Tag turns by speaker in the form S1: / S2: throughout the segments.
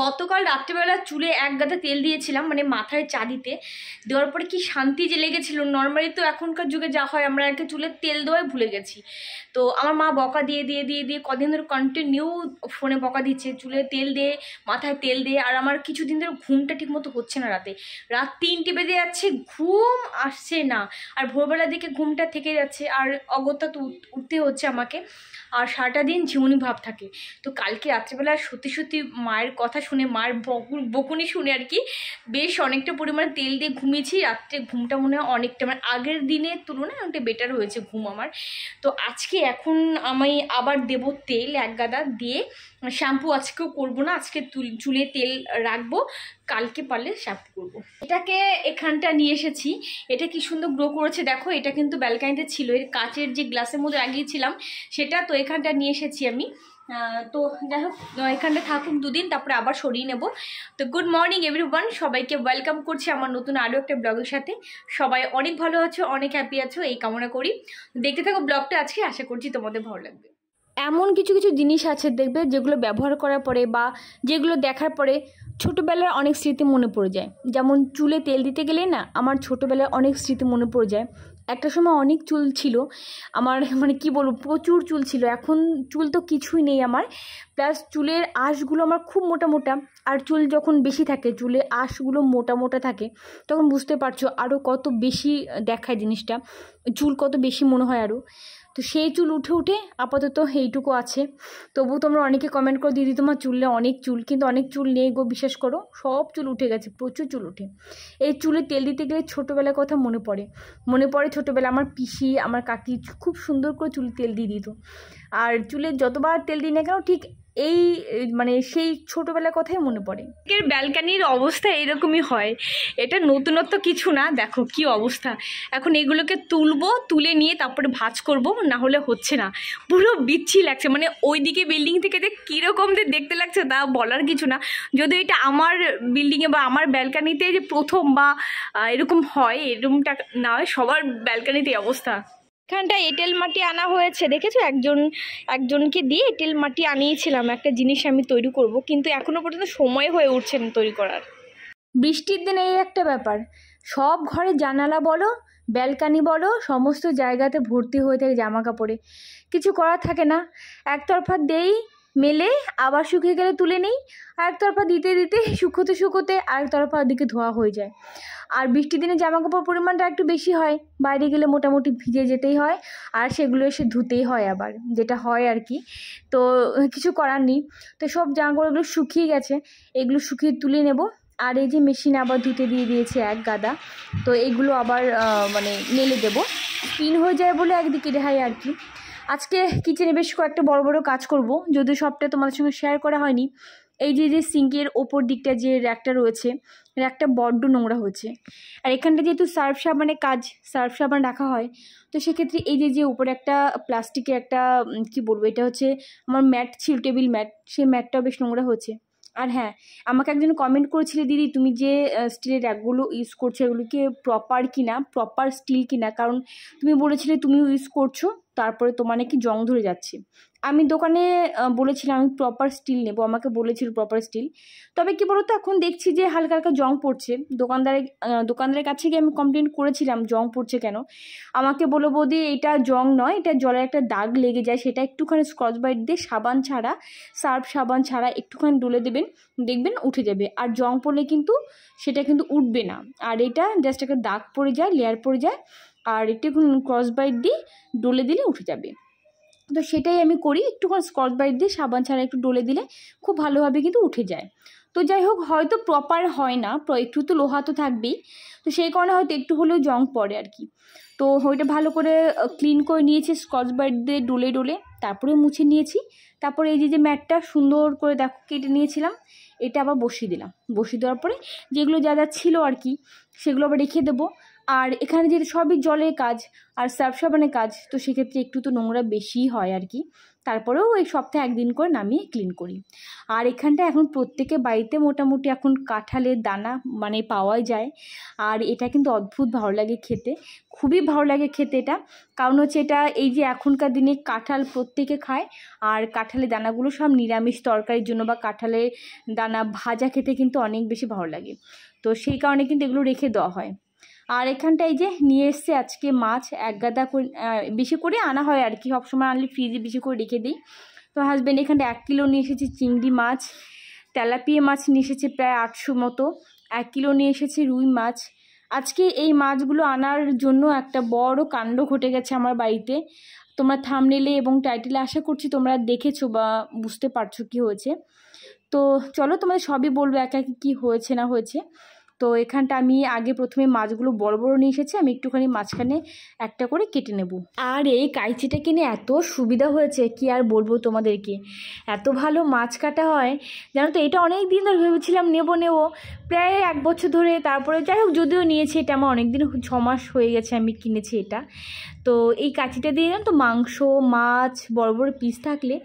S1: গতকাল রাত্রেবেলা চুলে এক গাদা তেল দিয়েছিলাম, মানে মাথায় চাঁদিতে দেওয়ার পরে কি শান্তি যে লেগেছিল। নর্মালি তো এখনকার যুগে যা হয়, আমরা একটা চুলে তেল দেওয়াই ভুলে গেছি। তো আমার মা বকা দিয়ে দিয়ে দিয়ে দিয়ে কদিন ধরে কন্টিনিউ ফোনে বকা দিচ্ছে, চুলে তেল দিয়ে, মাথায় তেল দিয়ে। আর আমার কিছুদিন ধরে ঘুমটা ঠিক মতো হচ্ছে না, রাত 3টে বেজে যাচ্ছে, ঘুম আসছে না। আর ভোরবেলার দিকে ঘুমটা থেকে যাচ্ছে, আর অগত্যা তো উঠতে হচ্ছে আমাকে, আর সারাটা দিন ঝিমুনি ভাব থাকে। তো কালকে রাত্রিবেলা সত্যি সত্যি মায়ের কথা শুনে, মায়ের বকুনি শুনে আর কি, বেশ অনেকটা পরিমাণে তেল দিয়ে ঘুমিয়েছি। রাত্রে ঘুমটা মনে হয় অনেকটা, মানে আগের দিনের তুলনায় অনেকটা বেটার হয়েছে ঘুম আমার। তো আজকে এখন আমি আবার দেবো তেল এক গাদা দিয়ে। শ্যাম্পু আজকেও করবো না, আজকে চুলে তেল রাখবো, কালকে পারলে শ্যাম্পু করবো। এটাকে এখানটা নিয়ে এসেছি, এটা কি সুন্দর গ্রো করেছে দেখো। এটা কিন্তু ব্যালকানিতে ছিল, এর কাচের যে গ্লাসের মধ্যে লাগিয়েছিলাম সেটা। তো এখানটা নিয়ে এসেছি আমি। তো যাই হোক, এখানটা থাকুক দুদিন, তারপরে আবার সরিয়ে নেব। তো গুড মর্নিং এভরিওয়ান, সবাইকে ওয়েলকাম করছি আমার নতুন আরও একটা ব্লগের সাথে। সবাই অনেক ভালো আছো, অনেক হ্যাপি আছো, এই কামনা করি। দেখতে থাকো ব্লগটা, আজকে আশা করছি তোমাদের ভালো লাগবে। এমন কিছু কিছু জিনিস আছে দেখবে, যেগুলো ব্যবহার করার পরে বা যেগুলো দেখার পরে ছোটোবেলার অনেক স্মৃতি মনে পড়ে যায়। যেমন চুলে তেল দিতে গেলে না, আমার ছোটোবেলার অনেক স্মৃতি মনে পড়ে যায়। একটা সময় অনেক চুল ছিল আমার, মানে কি বলবো, প্রচুর চুল ছিল। এখন চুল তো কিছুই নেই আমার, প্লাস চুলের আঁশগুলো আমার খুব মোটা মোটা। আর চুল যখন বেশি থাকে, চুলে আঁশগুলো মোটা মোটা থাকে, তখন বুঝতে পারছো আরও কত বেশি দেখায় জিনিসটা, চুল কত বেশি মনে হয় আরও। তো সেই চুল উঠে উঠে আপাতত এইটুকু আছে। তবু তোমরা অনেকে কমেন্ট করো, দিদি তোমার চুলে অনেক চুল, কিন্তু অনেক চুল নেই গো, বিশ্বাস করো, সব চুল উঠে গেছে, প্রচুর চুল উঠে। এই চুলে তেল দিতে গেলে ছোটোবেলার কথা মনে পড়ে ছোটোবেলা আমার পিসি, আমার কাকি খুব সুন্দর করে চুলে তেল দিয়ে দিত। আর চুলে যতবার তেল দিই না কেন, ঠিক এই মানে সেই ছোটোবেলার কথাই মনে পড়ে। এর ব্যালকানির অবস্থা এরকমই হয়, এটা নতুনত্ব কিছু না। দেখো কি অবস্থা, এখন এগুলোকে তুলবো, তুলে নিয়ে তারপরে ভাঁজ করব, না হলে হচ্ছে না। পুরো বিচ্ছি লাগছে, মানে ওইদিকে বিল্ডিং থেকে যে কীরকম যে দেখতে লাগছে তা বলার কিছু না। যদি এটা আমার বিল্ডিংয়ে বা আমার ব্যালকানিতে যে প্রথম বা এরকম হয়, এরকমটা না হয়, সবার ব্যালকানিতে অবস্থা। এখানটা এঁটেল মাটি আনা হয়েছে, দেখেছো, একজনকে দিয়ে এঁটেল মাটি আনিয়েছিলাম একটা জিনিস আমি তৈরি করব, কিন্তু এখনো পর্যন্ত সময় হয়ে উঠছে না তৈরি করার। বৃষ্টির দিনে এই একটা ব্যাপার, সব ঘরে জানালা বলো, ব্যালকানি বলো, সমস্ত জায়গাতে ভর্তি হয়ে থাকে জামা কাপড়ে। কিছু করার থাকে না, একতরফা দেই মেলে, আবার শুকিয়ে গেলে তুলে নিই, আরেকতরফা দিতে দিতে শুকোতে আরেকতরফা ওদিকে ধোয়া হয়ে যায়। আর বৃষ্টির দিনে জামা কাপড় পরিমাণটা একটু বেশি হয়, বাইরে গেলে মোটামুটি ভিজে যেতেই হয়, আর সেগুলো এসে ধুতেই হয় আবার, যেটা হয় আর কি। তো কিছু করার নেই। তো সব জামা কাপড়গুলো শুকিয়ে গেছে, এগুলো শুকিয়ে তুলে নেব। আর এই যে মেশিনে আবার ধুতে দিয়ে দিয়েছে এক গাদা, তো এইগুলো আবার মানে মেলে দেবো, স্পিন হয়ে যায় বলে একদিকে রেহাই আর কি। আজকে কিচেনে বেশ কয়েকটা বড় বড় কাজ করব, যদিও সবটা তোমাদের সঙ্গে শেয়ার করা হয়নি। এই যে সিঙ্কের ওপর দিকটা যে র্যাকটা রয়েছে, র্যাকটা বড্ড নোংরা হয়েছে। আর এখানটা যেহেতু সার্ফ সাবান রাখা হয়, তো সেক্ষেত্রে এই যে উপরে একটা প্লাস্টিকের একটা কি বলবো, এটা হচ্ছে আমার ম্যাট ছিল, টেবিল ম্যাট, সেই ম্যাটটাও বেশ নোংরা হয়েছে। আর হ্যাঁ, আমাকে একজন কমেন্ট করেছিলে, দিদি তুমি যে স্টিলের র্যাকগুলো ইউজ করছো এগুলো কি প্রপার কিনা, প্রপার স্টিল কিনা, কারণ তুমি বলেছিলে তুমিও ইউজ করছো, তারপরে তোমার নাকি জং ধরে যাচ্ছে। আমি দোকানে বলেছিলাম আমি প্রপার স্টিল নেবো, আমাকে বলেছিল প্রপার স্টিল। তবে কি বলতো, এখন দেখছি যে হালকা হালকা জং পড়ছে। দোকানদারের কাছে গিয়ে আমি কমপ্লেন করেছিলাম জং পড়ছে কেন। আমাকে বলো, বৌদি এটা জং নয়, এটা জলের একটা দাগ লেগে যায়, সেটা একটুখানি স্কচ ব্রাইট দিয়ে সাবান ছাড়া, সার্ফ সাবান ছাড়া একটুখানি ডলে দেবেন, দেখবেন উঠে যাবে। আর জং পড়লে কিন্তু সেটা কিন্তু উঠবে না। আর এটা জাস্ট একটা দাগ পড়ে যায়, লেয়ার পড়ে যায়, আর একটুখানি স্কচ ব্রাইট দিয়ে ডলে দিলে উঠে যাবে। তো সেটাই আমি করি, একটুখানি স্কচ ব্রাইট দিয়ে সাবান ছাড়া একটু ডলে দিলে খুব ভালোভাবে কিন্তু উঠে যায়। তো যাই হোক, হয়তো প্রপার হয় না, একটু তো লোহা তো থাকবেই, তো সেই কারণে হয়তো একটু হলেও জং পড়ে আর কি। তো ওইটা ভালো করে ক্লিন করে নিয়েছি স্কচ ব্রাইট দিয়ে ডলে, তারপরে মুছে নিয়েছি। তারপরে এই যে ম্যাটটা সুন্দর করে দেখো কেটে নিয়েছিলাম, এটা আবার বসিয়ে দেওয়ার পরে যেগুলো যা ছিল আর কি, সেগুলো আবার রেখে দেবো। আর এখানে যেহেতু সবই জলের কাজ আর সার্ফ সাবানের কাজ, তো সেক্ষেত্রে একটু তো নোংরা বেশিই হয় আর কি। তারপরেও ওই সপ্তাহে একদিন করে নামিয়ে ক্লিন করি। আর এখানটা এখন প্রত্যেকের বাড়িতে মোটামুটি এখন কাঁঠালের দানা মানে পাওয়াই যায়। আর এটা কিন্তু অদ্ভুত ভালো লাগে খেতে, খুবই ভালো লাগে খেতে এটা। কারণ হচ্ছে এটা এই যে এখনকার দিনে কাঁঠাল প্রত্যেকে খায়, আর কাঁঠালের দানাগুলো সব নিরামিষ তরকারির জন্য বা কাঁঠালের দানা ভাজা খেতে কিন্তু অনেক বেশি ভালো লাগে। তো সেই কারণে কিন্তু এগুলো রেখে দেওয়া হয়। আর এখানটায় যে নিয়ে এসছে আজকে মাছ, এক গাদা করে বেশি করে আনা হয় আর কি, সবসময় আনলে ফ্রিজে বেশি করে রেখে দিই। তো হাজব্যান্ড এখানটা 1 কিলো নিয়ে এসেছে চিংড়ি মাছ, তেলাপিয়া মাছ নিয়ে এসেছে প্রায় 800 মতো, 1 কিলো নিয়ে এসেছে রুই মাছ। আজকে এই মাছগুলো আনার জন্য একটা বড় কাণ্ড ঘটে গেছে আমার বাড়িতে। তোমরা থাম্বনেলে এবং টাইটেলে আশা করছি তোমরা দেখেছো বা বুঝতে পারছো কি হয়েছে। তো চলো তোমাদের সবই বলবো একা কি হয়েছে না হয়েছে। তো এখানটা আমি আগে প্রথমে মাছগুলো বড় বড় নিয়ে এসেছি, আমি একটুখানি মাঝখানে একটা করে কেটে নেব। আর এই কাইচিটা কিনে এত সুবিধা হয়েছে কি আর বলবো তোমাদেরকে, এত ভালো মাছ কাটা হয় জানো তো। এটা অনেক দিন ধরে ভেবেছিলাম নেব প্রায় 1 বছর ধরে, তারপরে যাই হোক যদিও নিয়েছি, এটা আমার অনেক দিন 6 মাস হয়ে গেছে আমি কিনেছি এটা। তো এই কাঁচিটা দিয়ে জানো তো মাংস মাছ বড় বড় পিস থাকলে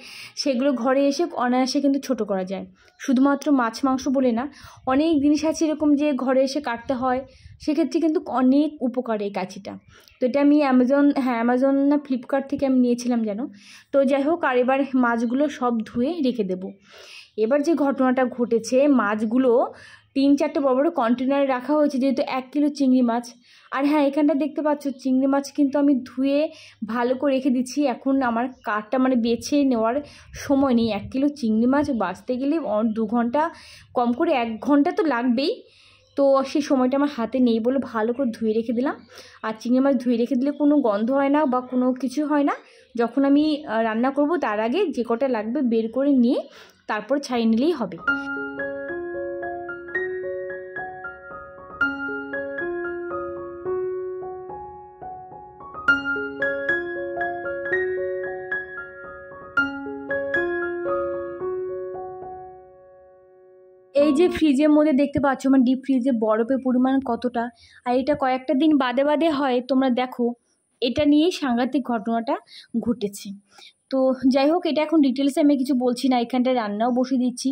S1: সেগুলো ঘরে এসে অনায়াসে কিন্তু ছোট করা যায়। শুধুমাত্র মাছ মাংস বলে না, অনেক জিনিস আছে এরকম যে ঘরে এসে কাটতে হয়, সেক্ষেত্রে কিন্তু অনেক উপকার এই কাঁচিটা। তো এটা আমি অ্যামাজন না ফ্লিপকার্ট থেকে আমি নিয়েছিলাম যেন। তো যাই হোক, আর এবার মাছগুলো সব ধুয়ে রেখে দেবো। এবার যে ঘটনাটা ঘটেছে, মাছগুলো 3-4টে বড় বড় কন্টেনারে রাখা হয়েছে, যেহেতু 1 কিলো চিংড়ি মাছ। আর হ্যাঁ, এখানটা দেখতে পাচ্ছ চিংড়ি মাছ কিন্তু আমি ধুয়ে ভালো করে রেখে দিচ্ছি। এখন আমার কাঠটা মানে বেছে নেওয়ার সময় নেই। 1 কিলো চিংড়ি মাছ বাছতে গেলে 2 ঘন্টা, কম করে 1 ঘন্টা তো লাগবেই। তো সেই সময়টা আমার হাতে নেই বলে ভালো করে ধুয়ে রেখে দিলাম। আর চিংড়ি মাছ ধুয়ে রেখে দিলে কোনো গন্ধ হয় না বা কোনো কিছু হয় না। যখন আমি রান্না করব তার আগে যে কটা লাগবে বের করে নিয়ে তারপর ছাড়িয়ে নিলেই হবে। এই যে ফ্রিজের মধ্যে দেখতে পাচ্ছ মানে ডিপ ফ্রিজে বরফের পরিমাণ কতটা, আর এটা কয়েকটা দিন বাদে বাদে হয়। তোমরা দেখো, এটা নিয়েই সাংঘাতিক ঘটনাটা ঘটেছে। তো যাই হোক, এটা এখন ডিটেলসে আমি কিছু বলছি না, এখানটায় রান্নাও বসিয়ে দিচ্ছি।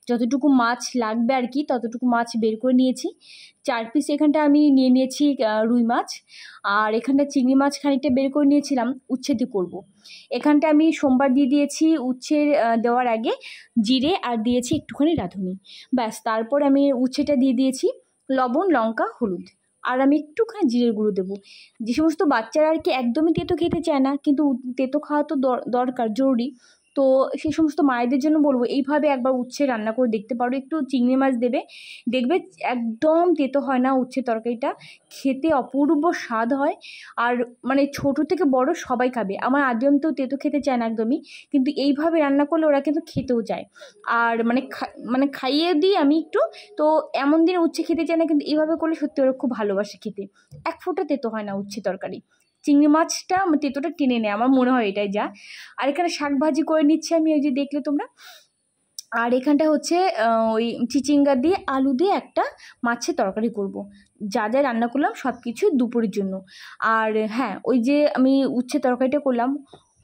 S1: যতটুকু মাছ লাগবে আর কি ততটুকু মাছ বের করে নিয়েছি। 4 পিস এখানটা আমি নিয়ে নিয়েছি রুই মাছ, আর এখানটা চিংড়ি মাছ খানিকটা বের করে নিয়েছিলাম উচ্ছে দিয়ে করবো। এখানটা আমি সোমবার দিয়ে দিয়েছি উচ্ছের দেওয়ার আগে জিরে, আর দিয়েছি একটুখানি রাঁধুনি, ব্যাস। তারপর আমি উচ্ছেটা দিয়ে দিয়েছি লবণ লঙ্কা হলুদ, আর আমি একটুখানি জিরের গুঁড়ো দেবো। যে সমস্ত বাচ্চারা আর কি একদমই তেতো খেতে চায় না, কিন্তু তেতো খাওয়া তো দরকার জরুরি। তো সেই সমস্ত মায়েদের জন্য বলবো এইভাবে একবার উচ্ছে রান্না করে দেখতে পারো। একটু চিংড়ি মাছ দেবে, দেখবে একদম তেতো হয় না, উচ্ছে তরকারিটা খেতে অপূর্ব স্বাদ হয়। আর মানে ছোট থেকে বড় সবাই খাবে। আমার আদম তো তেতো খেতে চায় না একদমই, কিন্তু এইভাবে রান্না করলে ওরা কিন্তু খেতেও চায়। আর মানে খাইয়ে দিই আমি একটু। তো এমন দিনে উচ্ছে খেতে চায় না, কিন্তু এইভাবে করলে সত্যি ওরা খুব ভালোবাসে খেতে। 1 ফোঁটা তেতো হয় না উচ্ছে তরকারি, চিংড়ি মাছটা তেতোটা টেনে নেয় আমার মনে হয়, এটাই যা। আর এখানে শাক ভাজি করে নিচ্ছি আমি, ওই যে দেখলে তোমরা। আর এখানটা হচ্ছে ওই চিচিঙ্গা দিয়ে আলু দিয়ে একটা মাছের তরকারি করব। যা যা রান্না করলাম সব কিছু দুপুরের জন্য। আর হ্যাঁ, ওই যে আমি উচ্ছে তরকারিটা করলাম,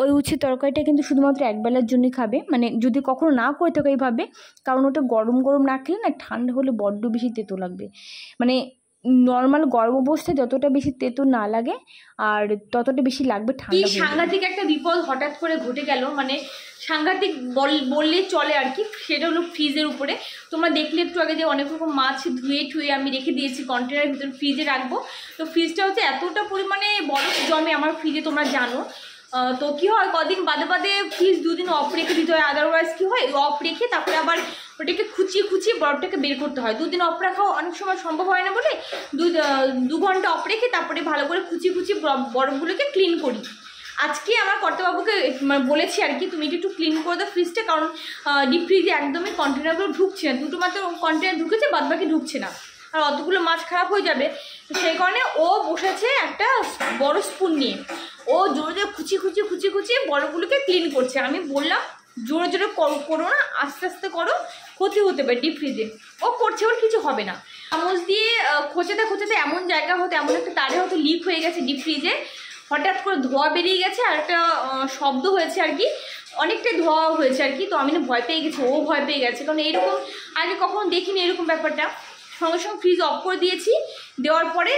S1: ওই উচ্ছে তরকারিটা কিন্তু শুধুমাত্র একবেলার জন্যই খাবে, মানে যদি কখনো না করে থাকে এইভাবে। কারণ ওটা গরম গরম না খেলে না, ঠান্ডা হলে বড্ড বেশি তেতো লাগবে। মানে নর্মাল গরম অবস্থায় যতটা বেশি তেতো না লাগে আর ততটা বেশি লাগবে ঠান্ডা। সাংঘাতিক একটা বিপদ হঠাৎ করে ঘটে গেল, মানে সাংঘাতিক বললে চলে আর কি। সেটা হলো ফ্রিজের উপরে। তোমরা দেখলে একটু আগে যে অনেক রকম মাছ ধুয়ে ঠুয়ে আমি রেখে দিয়েছি কন্টেনারের ভিতরে, ফ্রিজে রাখবো। তো ফ্রিজটা হচ্ছে এতটা পরিমাণে বরফ জমে আমার ফ্রিজে, তোমরা জানো। তো কী হয়, কদিন বাদে বাদে ফ্রিজ 2 দিন অফ রেখে দিতে হয়, আদারওয়াইজ কী হয় অফ রেখে তারপরে আবার ওটাকে খুঁচিয়ে বরফটাকে বের করতে হয়। 2 দিন অফ রাখাও অনেক সময় সম্ভব হয় না বলে 2 ঘন্টা অফ রেখে তারপরে ভালো করে খুঁচিয়ে বরফগুলোকে ক্লিন করি। আজকে আমার কর্তাবাবুকে বলেছি আর কি, তুমি একটু ক্লিন করে দাও ফ্রিজটা, কারণ ডিপ ফ্রিজে একদমই কন্টেনারগুলো ঢুকছে না। 2টো মাত্র কন্টেনার ঢুকেছে, বাদবাকি ঢুকছে না, আর অতগুলো মাছ খারাপ হয়ে যাবে। তো সেই কারণে ও বসেছে একটা বড় স্পুন নিয়ে, ও জোরে জোরে খুঁচিয়ে বরফগুলোকে ক্লিন করছে। আমি বললাম জোরে করো না, আস্তে আস্তে করো, ক্ষতি হতে পারে ডিপ ফ্রিজে। ও করছে, ওর কিছু হবে না। চামচ দিয়ে খোঁচাতে খোঁচাতে এমন জায়গা হতো, এমন একটা তারে হয়তো লিক হয়ে গেছে ডিপ ফ্রিজে, হঠাৎ করে ধোঁয়া বেরিয়ে গেছে আর একটা শব্দ হয়েছে আর কি, অনেকটাই ধোঁয়া হয়েছে আর কি। তো আমি না ভয় পেয়ে গেছি, ও ভয় পেয়ে গেছে, কারণ এরকম আগে কখনো দেখিনি এরকম ব্যাপারটা। সঙ্গে সঙ্গে ফ্রিজ অফ করে দিয়েছি, দেওয়ার পরে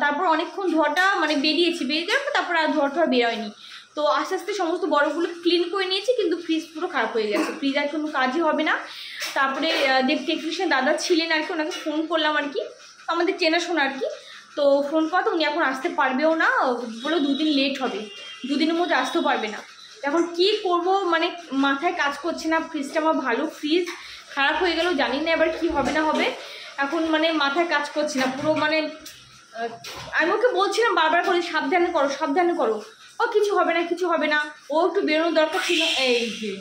S1: তারপর অনেকক্ষণ ধোঁয়াটা মানে বেরিয়ে যাওয়ার পর তারপর আর ধোঁয়াটা বেরোয়নি। তো আস্তে আস্তে সমস্ত বরফগুলো ক্লিন করে নিয়েছি, কিন্তু ফ্রিজ পুরো খারাপ হয়ে গেছে, ফ্রিজ আর কোনো কাজই হবে না। তারপরে টেকনিশিয়ান দাদা ছিলেন আর কি, ওনাকে ফোন করলাম আর কি, আমাদের চেনাশোনা আর কি। তো ফোন করতে উনি এখন আসতে পারবেও না, বলে 2 দিন লেট হবে, 2 দিনের মধ্যে আসতেও পারবে না। এখন কি করব মানে মাথায় কাজ করছে না, ফ্রিজটা আমার ভালো ফ্রিজ খারাপ হয়ে গেল, জানি না এবার কি হবে না হবে, এখন মানে মাথায় কাজ করছে না পুরো। মানে আমি ওকে বলছিলাম বারবার করে সাবধানে করো সাবধানে করো, ও কিছু হবে না কিছু হবে না, ও একটু বেরোনোর দরকার ছিল। এই যে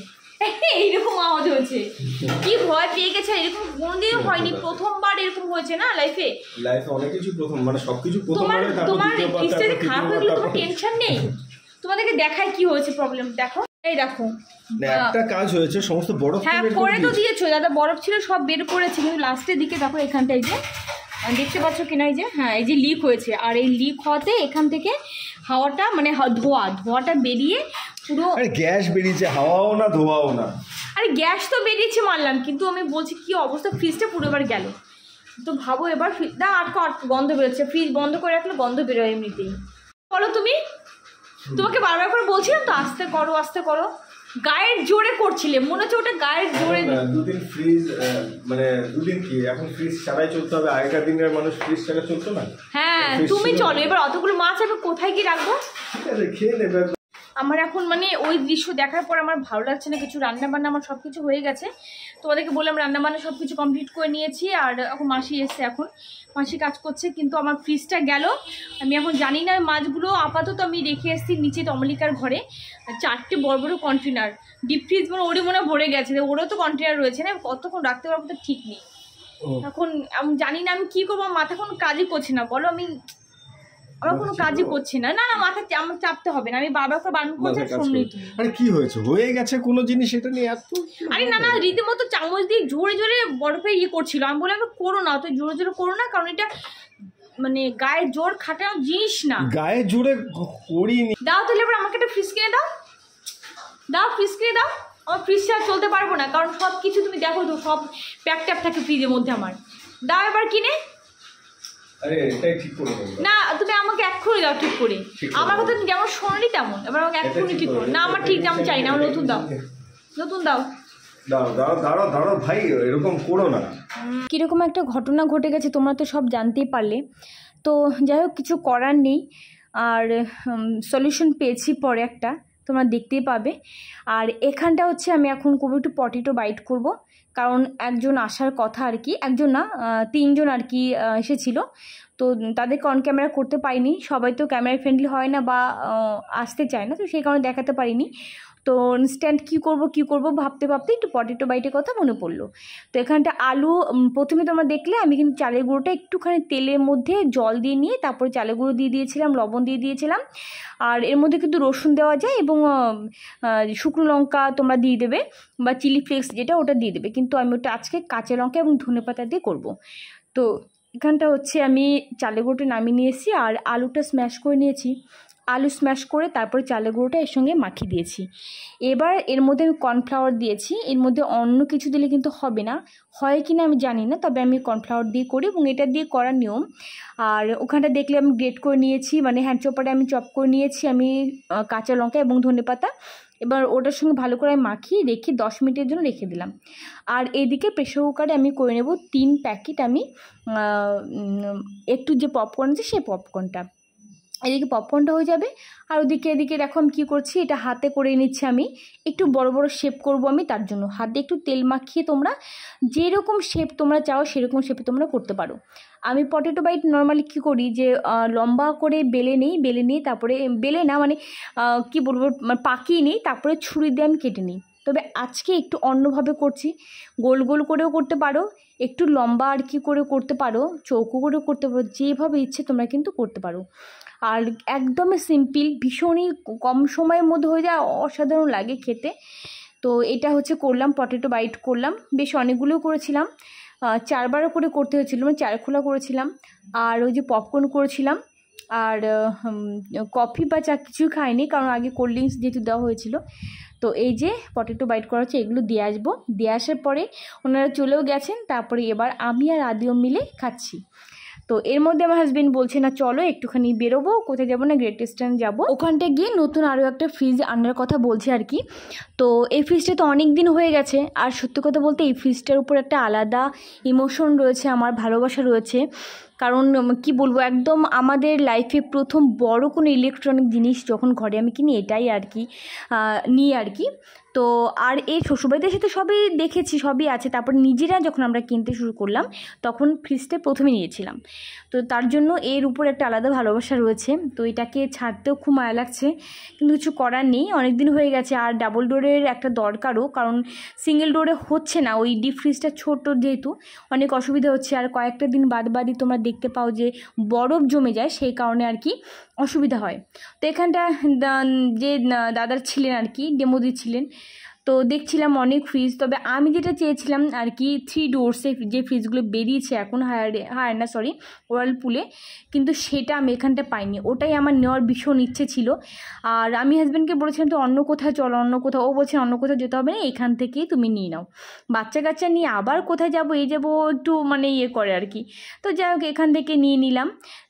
S1: এইরকম আওয়াজ হয়েছে, কি ভয় পেয়ে গেছে, এরকম কোনোদিনও হয়নি, প্রথমবার এরকম হয়েছে না লাইফে
S2: অনেক কিছু প্রথম, মানে সবকিছু প্রথম।
S1: তোমার ফ্রিজটা খারাপ হয়ে গেলে তোমার টেনশন নেই, তোমাদেরকে দেখায় কি হয়েছে প্রবলেম। দেখো এই দেখো
S2: একটা কাজ হয়েছে, সমস্ত বরফ
S1: হ্যাঁ করে তো দিয়েছো দাদা, বরফ ছিল সব বের করেছে, কিন্তু লাস্টের দিকে দেখো এখানটাই যে দেখতে পাচ্ছ কিনা, এই যে হ্যাঁ এই যে লিক হয়েছে, আর এই লিক হওয়াতে এখান থেকে হাওয়াটা মানে ধোঁয়াটা বেরিয়ে পুরো
S2: গ্যাস বেরিয়েছে, হাওয়াও না ধোঁয়াও না।
S1: আরে গ্যাস তো বেরিয়েছে মানলাম, কিন্তু আমি বলছি কি অবস্থা, ফ্রিজটা পুরো এবার গেল। তো ভাবো এবার না আটকা গন্ধ বেরোচ্ছে, ফ্রিজ বন্ধ করে রাখলে গন্ধ বেরোয় এমনিতেই। বলো তুমি, তোমাকে বারবার করে বলছিলাম তো আস্তে করো আস্তে করো, গায়ের জোরে করছিলে, মনে হচ্ছে ওটা গায়ের জোরে।
S2: 2 দিন ফ্রিজ মানে 2 দিন কি এখন ফ্রিজ ছাড়াই চলতে হবে, আগেকার দিনের মানুষ ফ্রিজ ছাড়া চলতো না।
S1: হ্যাঁ তুমি চলো, এবার অতগুলো মাছ আমি কোথায় কি রাখবো,
S2: খেয়ে নেবে।
S1: আমার এখন মানে ওই দৃশ্য দেখার পর আমার ভালো লাগছে না কিছু, রান্নাবান্না আমার সব কিছু হয়ে গেছে, তোমাদেরকে বললাম রান্নাবান্না সব কিছু কমপ্লিট করে নিয়েছি, আর এখন মাসি এসছে, এখন মাসি কাজ করছে, কিন্তু আমার ফ্রিজটা গেল। আমি এখন জানি না মাছগুলো আপাতত আমি রেখে এসেছি নিচে তমলিকার ঘরে, 4টে বড় বড় কন্টেনার ডিপ ফ্রিজ, মানে ওরে মনে ভরে গেছে, ওরও তো কন্টেনার রয়েছে না, কতক্ষণ রাখতে পারবো তো ঠিক নেই। এখন আমি জানি না আমি কী করবো, মাথা কোনো কাজই করছে না, বলো আমি আমার কোনো কাজই করছি না। না না মাথা আমার চাপতে হবে না, আমি বারবার করে বারণ করছি শুনলি তুমি।
S2: আরে কি হয়েছে, হয়ে গেছে কোনো জিনিস, এটা নিয়ে এত
S1: আরে না না রীতিমতো চামচ দিয়ে জোরে জোরে বরফে করছিল, আমি বললাম করো না, তো জোরে জোরে করো না, কারণ এটা মানে গায়ে জোর খাটানো জিনিস না,
S2: গায়ে জোরে করিনি।
S1: দাও তাহলে এবার আমাকে একটা ফ্রিজ কিনে দাও, ফ্রিজ কিনে দাও, আমার ফ্রিজটা চলতে পারবো না, কারণ সব কিছু তুমি দেখো তো সব প্যাক ট্যাপ থাকে ফ্রিজের মধ্যে আমার, দাও এবার কিনে।
S2: আরে এটাই ঠিক করে
S1: না তুমি আমাকে এক্ষুনি দাও ঠিক করে, আমার কথা তুমি যেমন শোনি তেমন, এবার আমাকে এক্ষুনি ঠিক করো। না আমার ঠিক যেমন চাই না, আমার নতুন দাও, নতুন দাও।
S2: দাঁড়াও ভাই, এরকম করো না।
S1: কীরকম একটা ঘটনা ঘটে গেছে তোমরা তো সব জানতেই পারলে, তো যাই হোক কিছু করার নেই, আর সলিউশন পেয়েছি পরে একটা, তোমরা দেখতেই পাবে। আর এখানটা হচ্ছে আমি এখন খুব একটু পটেটো বাইট করব, কারণ একজন আসার কথা আর কি, একজন না 3 জন আর কি এসেছিলো, তো তাদেরকে অন ক্যামেরা করতে পারিনি, সবাই তো ক্যামেরা ফ্রেন্ডলি হয় না বা আসতে চায় না, তো সেই কারণে দেখাতে পারিনি। তো ইনস্ট্যান্ট কী করব ভাবতে ভাবতে একটু পটেটো বাইটের কথা মনে পড়লো। তো এখানটা আলু প্রথমে তোমরা দেখলে আমি কিন্তু চালের গুঁড়োটা একটুখানি তেলের মধ্যে জল দিয়ে নিয়ে তারপরে চালের গুঁড়ো দিয়ে দিয়েছিলাম, লবণ দিয়ে দিয়েছিলাম, আর এর মধ্যে কিন্তু রসুন দেওয়া যায় এবং শুকনো লঙ্কা তোমরা দিয়ে দেবে বা চিলি ফ্লেক্স যেটা ওটা দিয়ে দেবে, কিন্তু আমি ওটা আজকে কাঁচা লঙ্কা এবং ধনেপাতা দিয়ে করব। তো এখানটা হচ্ছে আমি চালের গুঁড়োটা নামিয়ে নিয়েছি, আর আলুটা স্ম্যাশ করে নিয়েছি, আলু স্ম্যাশ করে তারপরে চালের গুঁড়োটা এর সঙ্গে মাখিয়ে দিয়েছি। এবার এর মধ্যে আমি কর্নফ্লাওয়ার দিয়েছি, এর মধ্যে অন্য কিছু দিলে কিন্তু হবে না, হয় কি না আমি জানি না, তবে আমি কর্নফ্লাওয়ার দিয়ে করি এবং এটা দিয়ে করার নিয়ম। আর ওখানটা দেখলে আমি গ্রেট করে নিয়েছি, মানে হ্যান্ড চপারে আমি চপ করে নিয়েছি আমি কাঁচা লঙ্কা এবং ধনেপাতা, এবার ওটার সঙ্গে ভালো করে মাখিয়ে রেখে 10 মিনিটের জন্য রেখে দিলাম। আর এইদিকে প্রেশার কুকারে আমি করে নেব 3 প্যাকেট আমি একটু যে পপকর্ন আছে সেই পপকর্নটা, এদিকে পপকর্নটা হয়ে যাবে। আর এদিকে দেখো আমি কী করছি, এটা হাতে করে নিচ্ছি, আমি একটু বড় বড় শেপ করব, আমি তার জন্য হাতে একটু তেল মাখিয়ে তোমরা যেরকম শেপ তোমরা চাও সেরকম শেপে তোমরা করতে পারো। আমি পটেটো বাইট নর্মালি কী করি যে লম্বা করে বেলে নিই তারপরে বেলে না মানে কী বলবো পাকিয়ে নিই, তারপরে ছুরি দিয়ে আমি কেটে নিই। তবে আজকে একটু অন্যভাবে করছি, গোল গোল করেও করতে পারো, একটু লম্বা আর কি করে করতে পারো, চৌকো করেও করতে পারো, যেভাবে ইচ্ছে তোমরা কিন্তু করতে পারো। আর একদমই সিম্পল, ভীষণই কম সময়ের মধ্যে হয়ে যায়, অসাধারণ লাগে খেতে। তো এটা হচ্ছে করলাম, পটেটো বাইট করলাম, বেশ অনেকগুলো করেছিলাম। 4বারও করে করতে হয়েছিল, মানে 4 খোলা করেছিলাম, আর ওই যে পপকর্ন করেছিলাম, আর কফি বা চা কিছুই খাইনি, কারণ আগে কোল্ড ড্রিঙ্কস যেহেতু দেওয়া হয়েছিল। তো এই যে পটেটো বাইট করা হচ্ছে, এগুলো দিয়ে আসবো, দিয়ে আসার পরে ওনারা চলেও গেছেন, তারপরে এবার আমি আর আদিও মিলে খাচ্ছি। তো এর মধ্যে আমার হাজবেন্ড বলছে না চলো একটুখানি বেরোবো, কোথায় যাবো না গ্রেট ইস্টার্ন যাবো, ওখানটা গিয়ে নতুন আরও একটা ফ্রিজ আনার কথা বলছে আর কি। তো এই ফ্রিজটা তো অনেক দিন হয়ে গেছে, আর সত্যি কথা বলতে এই ফ্রিজটার উপর একটা আলাদা ইমোশন রয়েছে, আমার ভালোবাসা রয়েছে। কারণ কি বলবো, একদম আমাদের লাইফে প্রথম বড় কোনো ইলেকট্রনিক জিনিস যখন ঘরে আমি কিনি, এটাই আর কি নিই আর কি। তো আর এই শ্বশুরবাড়িতে এসে তো সবই দেখেছি, সবই আছে, তারপর নিজেরা যখন আমরা কিনতে শুরু করলাম তখন ফ্রিজটা প্রথমে নিয়েছিলাম। তো তার জন্য এর উপর একটা আলাদা ভালোবাসা রয়েছে। তো এটাকে ছাড়তেও খুব মায়া লাগছে, কিন্তু কিছু করার নেই, অনেক দিন হয়ে গেছে। আর ডাবল ডোরের একটা দরকারও, কারণ সিঙ্গেল ডোরে হচ্ছে না, ওই ডিপ ফ্রিজটা ছোট যেহেতু অনেক অসুবিধা হচ্ছে। আর কয়েকটা দিন বাদই তোমরা দেখতে পাও যে বরফ জমে যায়, সেই কারণে আর কি অসুবিধা হয়। তো এখানটা যে দাদার ছিলেন আর কি, ডেমো দিচ্ছিলেন, তো দেখছিলাম অনেক ফ্রিজ। তবে আমি যেটা চেয়েছিলাম আর কি 3 ডোরসে যে ফ্রিজগুলো বেরিয়েছে এখন ওয়ার্লপুলে, কিন্তু সেটা আমি এখানটা পাইনি, ওটাই আমার নেওয়ার ভীষণ ইচ্ছে ছিল। আর আমি হাজব্যান্ডকে বলেছিলাম তো অন্য কোথাও চলো, অন্য কোথাও, ও বলছে অন্য কোথাও যেতে হবে না, এখান থেকেই তুমি নিয়ে নাও। বাচ্চা কাচ্চা নিয়ে আবার কোথায় যাবো, এই যাবো একটু মানে ইয়ে করে আর কি। তো যাই হোক এখান থেকে নিয়ে নিলাম।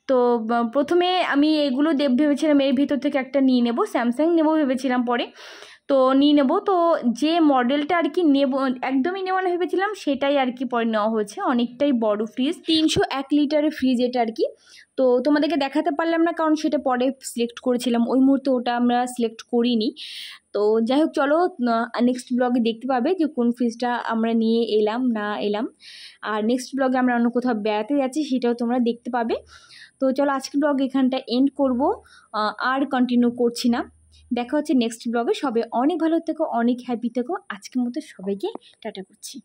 S1: তো প্রথমে আমি এগুলো ভেবেছিলাম এর ভিতর থেকে একটা নিয়ে নেব, স্যামসাং নেবো ভেবেছিলাম, পরে তো নিয়ে নেবো। তো যে মডেলটা আর কি নেব একদমই নেওয়া না ভেবেছিলাম, সেটাই আর কি পরে নেওয়া হয়েছে। অনেকটাই বড় ফ্রিজ, 301 লিটারের ফ্রিজ এটা আর কি। তো তোমাদেরকে দেখাতে পারলাম না, কারণ সেটা পরে সিলেক্ট করেছিলাম, ওই মুহূর্তে ওটা আমরা সিলেক্ট করিনি। তো যাই হোক চলো নেক্সট ব্লগে দেখতে পাবে যে কোন ফ্রিজটা আমরা নিয়ে এলাম না এলাম। আর নেক্সট ব্লগে আমরা অন্য কোথাও বেড়াতে যাচ্ছি, সেটাও তোমরা দেখতে পাবে। তো চলো আজকের ব্লগ এখানটা এন্ড করব, আর কন্টিনিউ করছি না। দেখা হচ্ছে নেক্সট ব্লগে। সবাই অনেক ভালো থেকো, অনেক হ্যাপি থেকো। আজকের মতো সবাইকে টাটা করছি।